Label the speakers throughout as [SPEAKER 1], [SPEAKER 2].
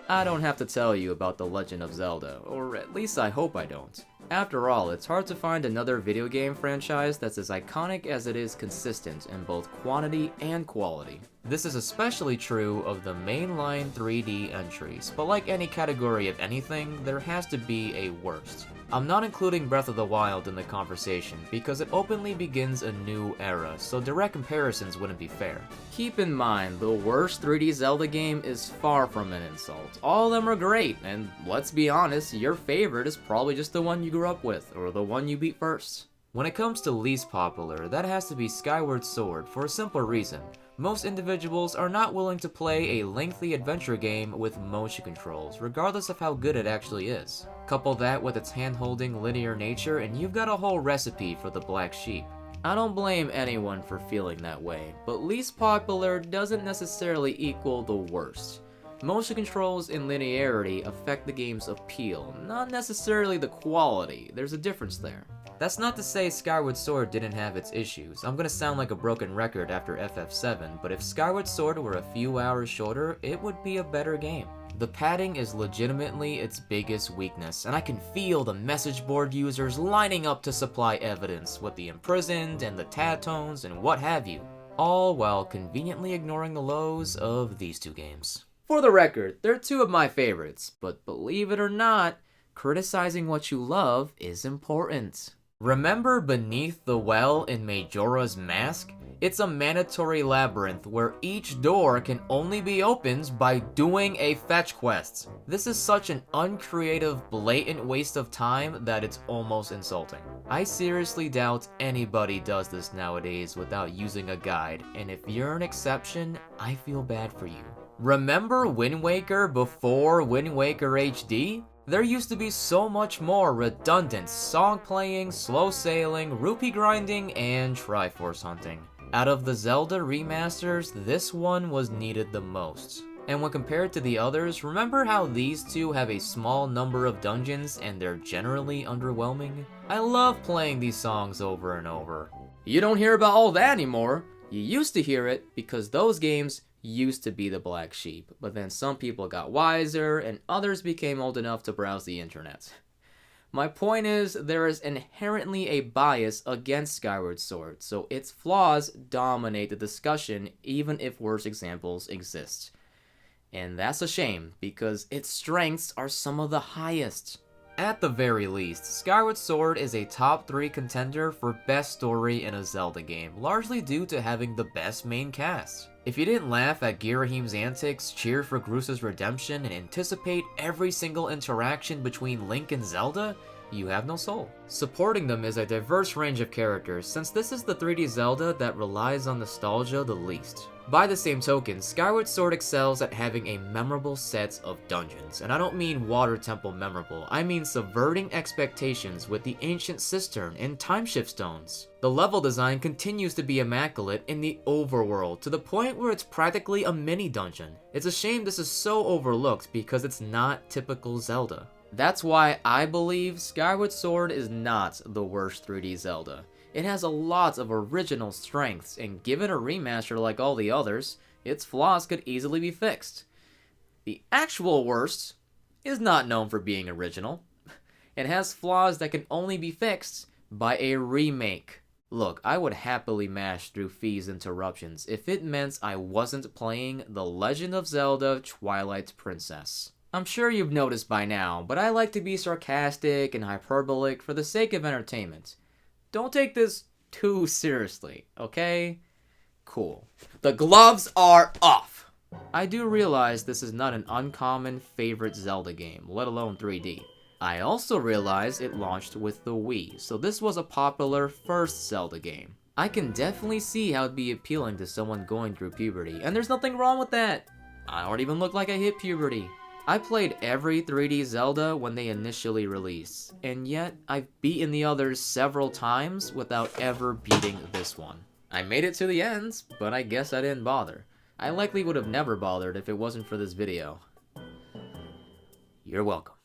[SPEAKER 1] I don't have to tell you about The Legend of Zelda, or at least I hope I don't. After all, it's hard to find another video game franchise that's as iconic as it is consistent in both quantity and quality. This is especially true of the mainline 3D entries, but like any category of anything, there has to be a worst. I'm not including Breath of the Wild in the conversation because it openly begins a new era, so direct comparisons wouldn't be fair. Keep in mind, the worst 3D Zelda game is far from an insult. All of them are great, and let's be honest, your favorite is probably just the one you grew up with, or the one you beat first. When it comes to least popular, that has to be Skyward Sword for a simple reason. Most individuals are not willing to play a lengthy adventure game with motion controls, regardless of how good it actually is. Couple that with its hand-holding linear nature and you've got a whole recipe for the black sheep. I don't blame anyone for feeling that way, but least popular doesn't necessarily equal the worst. Motion controls and linearity affect the game's appeal, not necessarily the quality. There's a difference there. That's not to say Skyward Sword didn't have its issues. I'm gonna sound like a broken record after FF7, but if Skyward Sword were a few hours shorter, it would be a better game. The padding is legitimately its biggest weakness, and I can feel the message board users lining up to supply evidence with the imprisoned and the tad tones and what have you, all while conveniently ignoring the lows of these two games. For the record, they're two of my favorites, but believe it or not, criticizing what you love is important. Remember Beneath the Well in Majora's Mask? It's a mandatory labyrinth where each door can only be opened by doing a fetch quest. This is such an uncreative, blatant waste of time that it's almost insulting. I seriously doubt anybody does this nowadays without using a guide, and if you're an exception, I feel bad for you. Remember Wind Waker before Wind Waker HD? There used to be so much more redundant song playing, slow sailing, rupee grinding, and Triforce hunting. Out of the Zelda remasters, this one was needed the most. And when compared to the others, remember how these two have a small number of dungeons and they're generally underwhelming? I love playing these songs over and over. You don't hear about all that anymore. You used to hear it because those games used to be the black sheep, but then some people got wiser and others became old enough to browse the internet. My point is, there is inherently a bias against Skyward Sword, so its flaws dominate the discussion even if worse examples exist. And that's a shame, because its strengths are some of the highest. At the very least, Skyward Sword is a top 3 contender for best story in a Zelda game, largely due to having the best main cast. If you didn't laugh at Girahim's antics, cheer for Groose's redemption, and anticipate every single interaction between Link and Zelda, you have no soul. Supporting them is a diverse range of characters, since this is the 3D Zelda that relies on nostalgia the least. By the same token, Skyward Sword excels at having a memorable set of dungeons, and I don't mean Water Temple memorable, I mean subverting expectations with the Ancient Cistern and Timeshift Stones. The level design continues to be immaculate in the overworld, to the point where it's practically a mini-dungeon. It's a shame this is so overlooked because it's not typical Zelda. That's why I believe Skyward Sword is not the worst 3D Zelda. It has a lot of original strengths, and given a remaster like all the others, its flaws could easily be fixed. The actual worst is not known for being original. It has flaws that can only be fixed by a remake. Look, I would happily mash through Fee's interruptions if it meant I wasn't playing The Legend of Zelda Twilight Princess. I'm sure you've noticed by now, but I like to be sarcastic and hyperbolic for the sake of entertainment. Don't take this too seriously, okay? Cool. The gloves are off! I do realize this is not an uncommon favorite Zelda game, let alone 3D. I also realize it launched with the Wii, so this was a popular first Zelda game. I can definitely see how it'd be appealing to someone going through puberty, and there's nothing wrong with that. I don't even look like I hit puberty. I played every 3D Zelda when they initially released, and yet I've beaten the others several times without ever beating this one. I made it to the ends, but I guess I didn't bother. I likely would have never bothered if it wasn't for this video. You're welcome.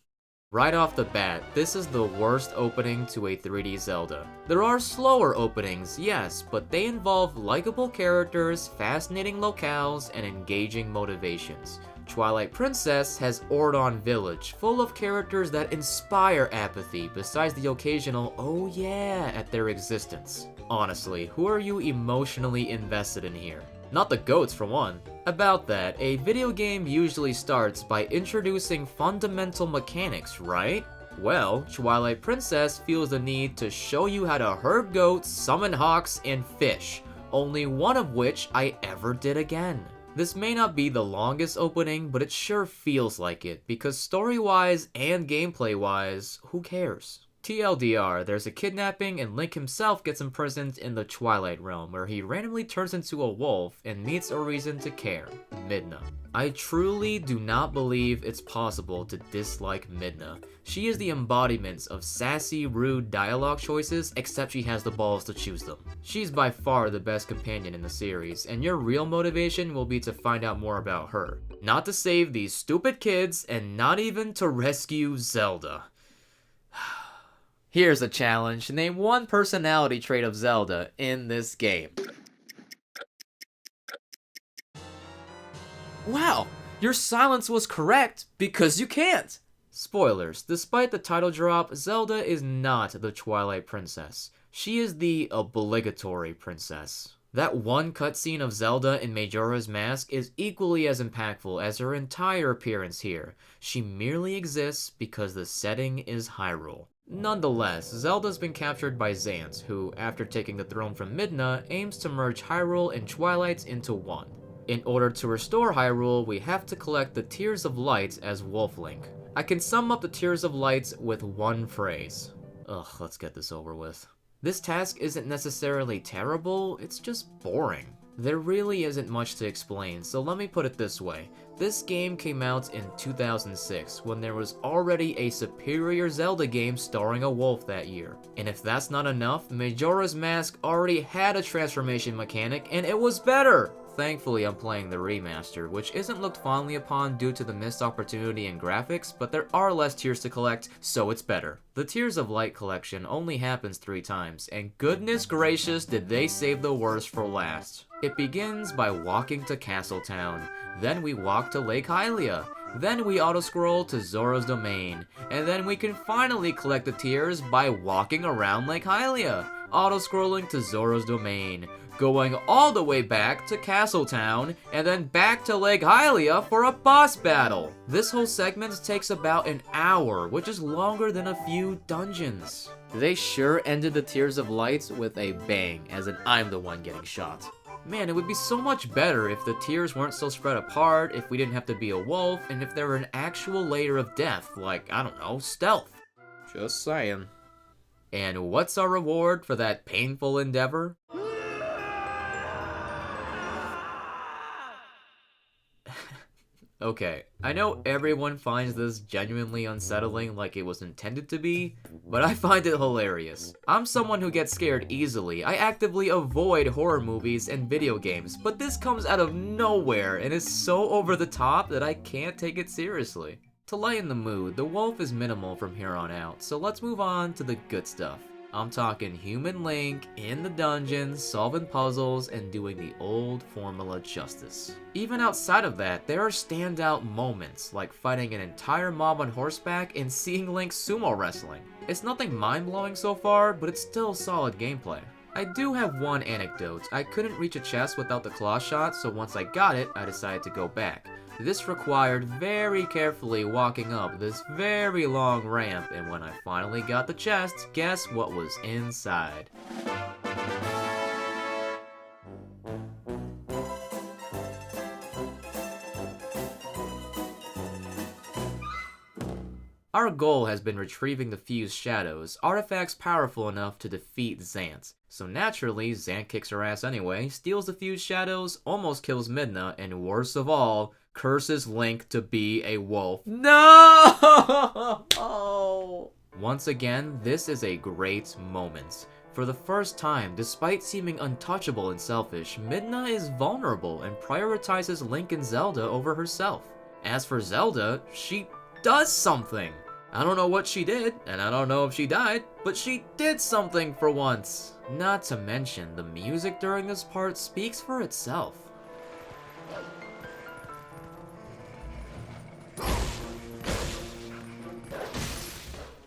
[SPEAKER 1] Right off the bat, this is the worst opening to a 3D Zelda. There are slower openings, yes, but they involve likable characters, fascinating locales, and engaging motivations. Twilight Princess has Ordon Village, full of characters that inspire apathy, besides the occasional "oh yeah" at their existence. Honestly, who are you emotionally invested in here? Not the goats for one. About that, a video game usually starts by introducing fundamental mechanics, right? Well, Twilight Princess feels the need to show you how to herd goats, summon hawks, and fish, only one of which I ever did again. This may not be the longest opening, but it sure feels like it, because story-wise and gameplay-wise, who cares? TLDR, there's a kidnapping and Link himself gets imprisoned in the Twilight Realm, where he randomly turns into a wolf and meets a reason to care, Midna. I truly do not believe it's possible to dislike Midna. She is the embodiment of sassy, rude dialogue choices, except she has the balls to choose them. She's by far the best companion in the series, and your real motivation will be to find out more about her. Not to save these stupid kids, and not even to rescue Zelda. Here's a challenge. Name one personality trait of Zelda in this game. Wow, your silence was correct because you can't. Spoilers, despite the title drop, Zelda is not the Twilight Princess. She is the obligatory princess. That one cutscene of Zelda in Majora's Mask is equally as impactful as her entire appearance here. She merely exists because the setting is Hyrule. Nonetheless, Zelda's been captured by Zant, who, after taking the throne from Midna, aims to merge Hyrule and Twilight into one. In order to restore Hyrule, we have to collect the Tears of Light as Wolf Link. I can sum up the Tears of Light with one phrase. Ugh, let's get this over with. This task isn't necessarily terrible, it's just boring. There really isn't much to explain, so let me put it this way. This game came out in 2006, when there was already a superior Zelda game starring a wolf that year. And if that's not enough, Majora's Mask already had a transformation mechanic, and it was better! Thankfully, I'm playing the remaster, which isn't looked fondly upon due to the missed opportunity in graphics, but there are less tears to collect, so it's better. The Tears of Light collection only happens 3 times, and goodness gracious did they save the worst for last. It begins by walking to Castletown, then we walk to Lake Hylia, then we auto-scroll to Zora's Domain, and then we can finally collect the tears by walking around Lake Hylia, auto-scrolling to Zora's Domain, going all the way back to Castletown, and then back to Lake Hylia for a boss battle. This whole segment takes about an hour, which is longer than a few dungeons. They sure ended the Tears of Light with a bang, as in I'm the one getting shot. Man, it would be so much better if the tears weren't so spread apart, if we didn't have to be a wolf, and if there were an actual layer of death, like, I don't know, stealth. Just saying. And what's our reward for that painful endeavor? Okay, I know everyone finds this genuinely unsettling like it was intended to be, but I find it hilarious. I'm someone who gets scared easily. I actively avoid horror movies and video games, but this comes out of nowhere and is so over the top that I can't take it seriously. To lighten the mood, the wolf is minimal from here on out, so let's move on to the good stuff. I'm talking human Link in the dungeons, solving puzzles, and doing the old formula justice. Even outside of that, there are standout moments, like fighting an entire mob on horseback and seeing Link sumo wrestling. It's nothing mind-blowing so far, but it's still solid gameplay. I do have one anecdote. I couldn't reach a chest without the claw shot, so once I got it, I decided to go back. This required very carefully walking up this very long ramp, and when I finally got the chest, guess what was inside? Our goal has been retrieving the fused shadows, artifacts powerful enough to defeat Zant. So naturally, Zant kicks her ass anyway, steals the fused shadows, almost kills Midna, and worst of all, curses Link to be a wolf. No! Once again, this is a great moment. For the first time, despite seeming untouchable and selfish, Midna is vulnerable and prioritizes Link and Zelda over herself. As for Zelda, she does something. I don't know what she did, and I don't know if she died, but she did something for once. Not to mention, the music during this part speaks for itself.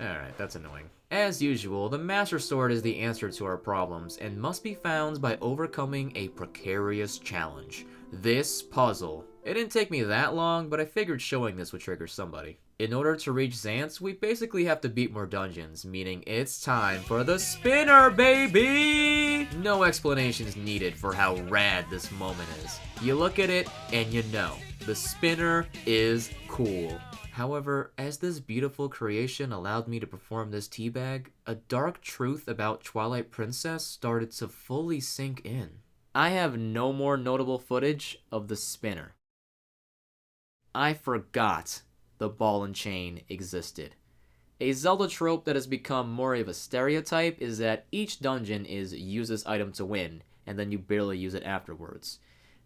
[SPEAKER 1] Alright, that's annoying. As usual, the Master Sword is the answer to our problems, and must be found by overcoming a precarious challenge. This puzzle. It didn't take me that long, but I figured showing this would trigger somebody. In order to reach Xanth, we basically have to beat more dungeons, meaning it's time for the spinner, baby! No explanations needed for how rad this moment is. You look at it, and you know, the spinner is cool. However, as this beautiful creation allowed me to perform this teabag, a dark truth about Twilight Princess started to fully sink in. I have no more notable footage of the spinner. I forgot the ball and chain existed. A Zelda trope that has become more of a stereotype is that each dungeon is use this item to win, and then you barely use it afterwards.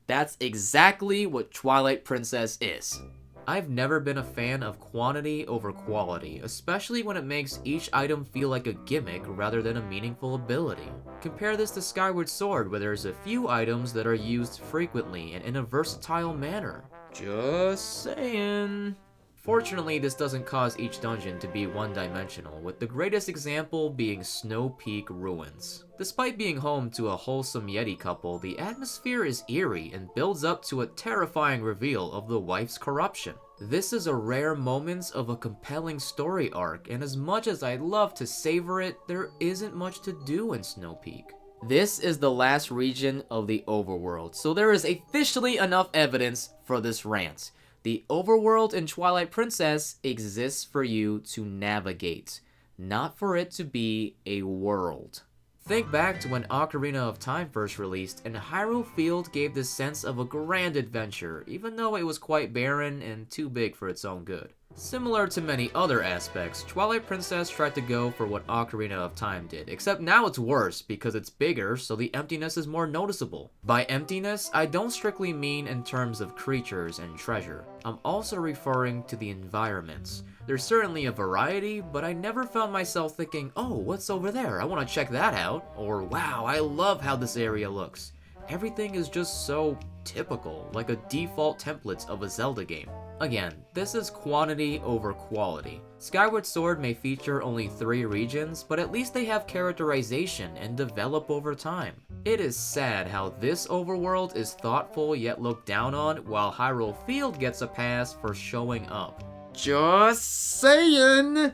[SPEAKER 1] That's exactly what Twilight Princess is. I've never been a fan of quantity over quality, especially when it makes each item feel like a gimmick rather than a meaningful ability. Compare this to Skyward Sword, where there's a few items that are used frequently and in a versatile manner. Just saying. Fortunately, this doesn't cause each dungeon to be one-dimensional, with the greatest example being Snowpeak Ruins. Despite being home to a wholesome Yeti couple, the atmosphere is eerie and builds up to a terrifying reveal of the wife's corruption. This is a rare moment of a compelling story arc, and as much as I'd love to savor it, there isn't much to do in Snowpeak. This is the last region of the overworld, so there is officially enough evidence for this rant. The overworld in Twilight Princess exists for you to navigate, not for it to be a world. Think back to when Ocarina of Time first released, and Hyrule Field gave this sense of a grand adventure, even though it was quite barren and too big for its own good. Similar to many other aspects, Twilight Princess tried to go for what Ocarina of Time did, except now it's worse because it's bigger, so the emptiness is more noticeable. By emptiness, I don't strictly mean in terms of creatures and treasure. I'm also referring to the environments. There's certainly a variety, but I never found myself thinking, oh, what's over there? I want to check that out. Or, wow, I love how this area looks. Everything is just so typical, like a default template of a Zelda game. Again, this is quantity over quality. Skyward Sword may feature only 3 regions, but at least they have characterization and develop over time. It is sad how this overworld is thoughtful yet looked down on, while Hyrule Field gets a pass for showing up. Just saying!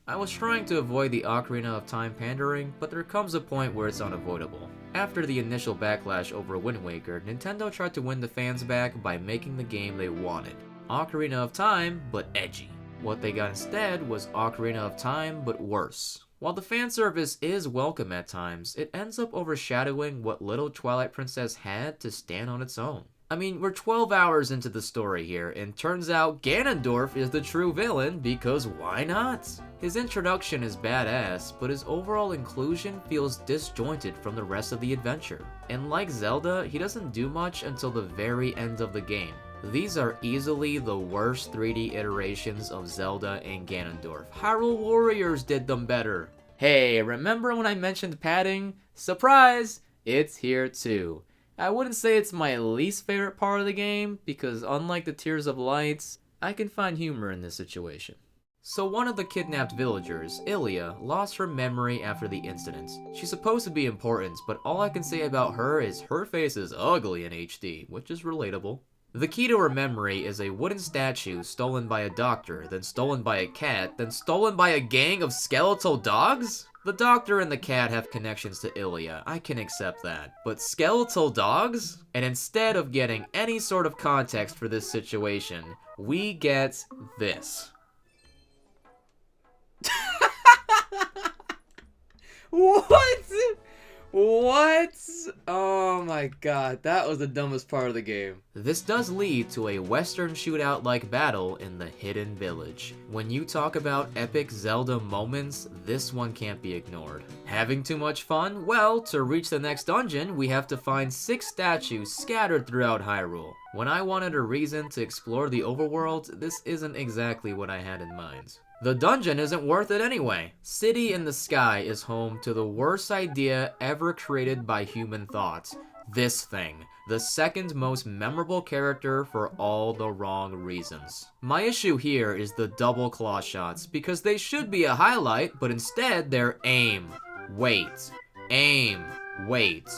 [SPEAKER 1] I was trying to avoid the Ocarina of Time pandering, but there comes a point where it's unavoidable. After the initial backlash over Wind Waker, Nintendo tried to win the fans back by making the game they wanted. Ocarina of Time, but edgy. What they got instead was Ocarina of Time, but worse. While the fan service is welcome at times, it ends up overshadowing what little Twilight Princess had to stand on its own. I mean, we're 12 hours into the story here, and turns out Ganondorf is the true villain, because why not? His introduction is badass, but his overall inclusion feels disjointed from the rest of the adventure. And like Zelda, he doesn't do much until the very end of the game. These are easily the worst 3D iterations of Zelda and Ganondorf. Hyrule Warriors did them better. Hey, remember when I mentioned padding? Surprise! It's here too. I wouldn't say it's my least favorite part of the game, because unlike the Tears of Light, I can find humor in this situation. So one of the kidnapped villagers, Ilia, lost her memory after the incident. She's supposed to be important, but all I can say about her is her face is ugly in HD, which is relatable. The key to her memory is a wooden statue stolen by a doctor, then stolen by a cat, then stolen by a gang of skeletal dogs? The doctor and the cat have connections to Ilia, I can accept that. But skeletal dogs? And instead of getting any sort of context for this situation, we get this. What? What? Oh my god, that was the dumbest part of the game. This does lead to a western shootout-like battle in the Hidden Village. When you talk about epic Zelda moments, this one can't be ignored. Having too much fun? Well, to reach the next dungeon, we have to find 6 statues scattered throughout Hyrule. When I wanted a reason to explore the overworld, this isn't exactly what I had in mind. The dungeon isn't worth it anyway. City in the Sky is home to the worst idea ever created by human thought. This thing. The second most memorable character for all the wrong reasons. My issue here is the double claw shots, because they should be a highlight, but instead they're aim, wait, aim, wait,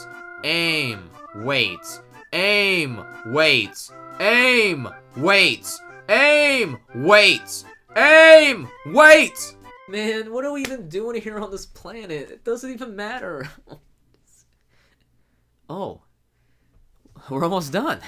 [SPEAKER 1] aim, wait, aim, wait, aim, wait, aim, wait, aim, wait! Man, what are we even doing here on this planet? It doesn't even matter. Oh. We're almost done.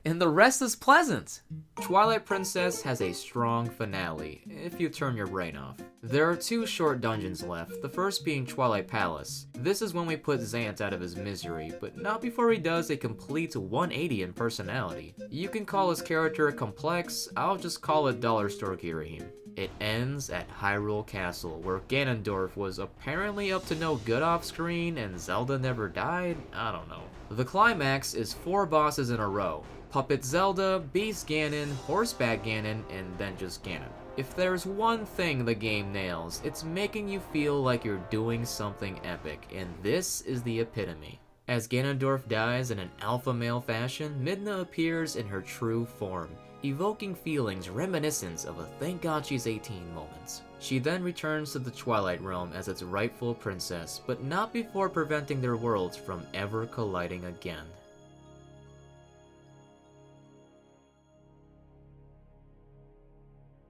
[SPEAKER 1] And the rest is pleasant. Twilight Princess has a strong finale, if you turn your brain off. There are 2 short dungeons left, the first being Twilight Palace. This is when we put Zant out of his misery, but not before he does a complete 180 in personality. You can call his character complex, I'll just call it Dollar Store Kirihime. It ends at Hyrule Castle, where Ganondorf was apparently up to no good off screen and Zelda never died? I don't know. The climax is 4 bosses in a row. Puppet Zelda, Beast Ganon, Horseback Ganon, and then just Ganon. If there's one thing the game nails, it's making you feel like you're doing something epic, and this is the epitome. As Ganondorf dies in an alpha male fashion, Midna appears in her true form, evoking feelings reminiscent of a thank God she's 18 moments. She then returns to the Twilight Realm as its rightful princess, but not before preventing their worlds from ever colliding again.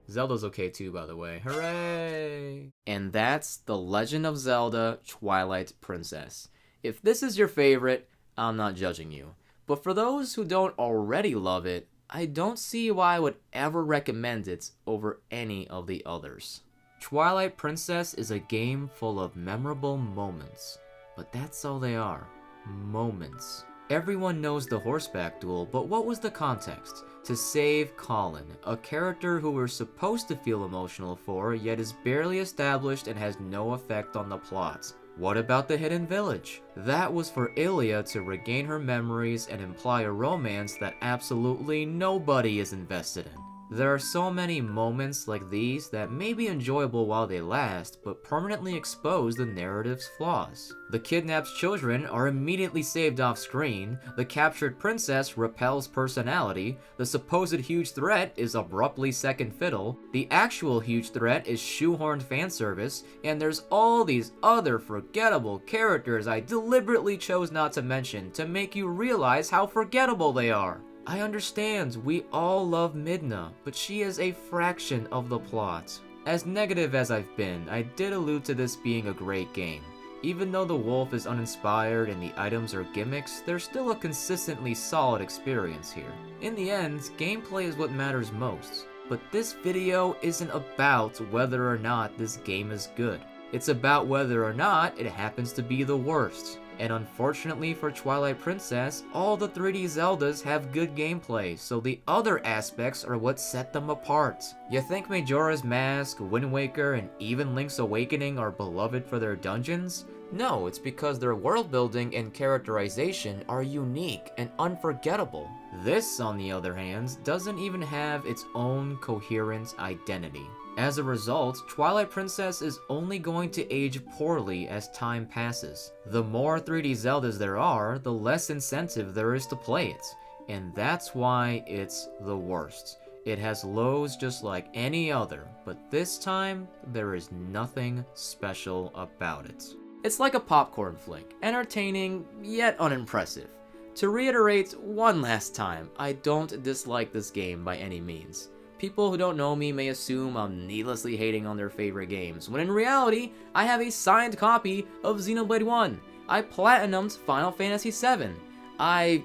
[SPEAKER 1] Zelda's okay too, by the way. Hooray! And that's The Legend of Zelda Twilight Princess. If this is your favorite, I'm not judging you. But for those who don't already love it, I don't see why I would ever recommend it over any of the others. Twilight Princess is a game full of memorable moments, but that's all they are. Moments. Everyone knows the horseback duel, but what was the context? To save Colin, a character who we're supposed to feel emotional for, yet is barely established and has no effect on the plot. What about the hidden village? That was for Ilia to regain her memories and imply a romance that absolutely nobody is invested in. There are so many moments like these that may be enjoyable while they last, but permanently expose the narrative's flaws. The kidnapped children are immediately saved off screen, the captured princess repels personality, the supposed huge threat is abruptly second fiddle, the actual huge threat is shoehorned fan service, and there's all these other forgettable characters I deliberately chose not to mention to make you realize how forgettable they are. I understand we all love Midna, but she is a fraction of the plot. As negative as I've been, I did allude to this being a great game. Even though the wolf is uninspired and the items are gimmicks, there's still a consistently solid experience here. In the end, gameplay is what matters most. But this video isn't about whether or not this game is good. It's about whether or not it happens to be the worst. And unfortunately for Twilight Princess, all the 3D Zeldas have good gameplay, so the other aspects are what set them apart. You think Majora's Mask, Wind Waker, and even Link's Awakening are beloved for their dungeons? No, it's because their world building and characterization are unique and unforgettable. This, on the other hand, doesn't even have its own coherent identity. As a result, Twilight Princess is only going to age poorly as time passes. The more 3D Zeldas there are, the less incentive there is to play it. And that's why it's the worst. It has lows just like any other, but this time, there is nothing special about it. It's like a popcorn flick, entertaining yet unimpressive. To reiterate one last time, I don't dislike this game by any means. People who don't know me may assume I'm needlessly hating on their favorite games, when in reality, I have a signed copy of Xenoblade 1. I platinumed Final Fantasy VII. I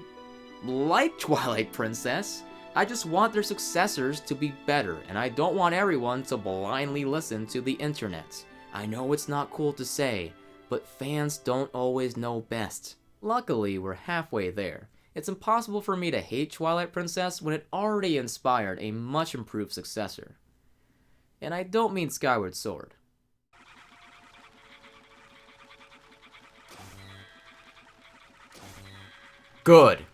[SPEAKER 1] like Twilight Princess. I just want their successors to be better, and I don't want everyone to blindly listen to the internet. I know it's not cool to say, but fans don't always know best. Luckily, we're halfway there. It's impossible for me to hate Twilight Princess when it already inspired a much improved successor. And I don't mean Skyward Sword. Good.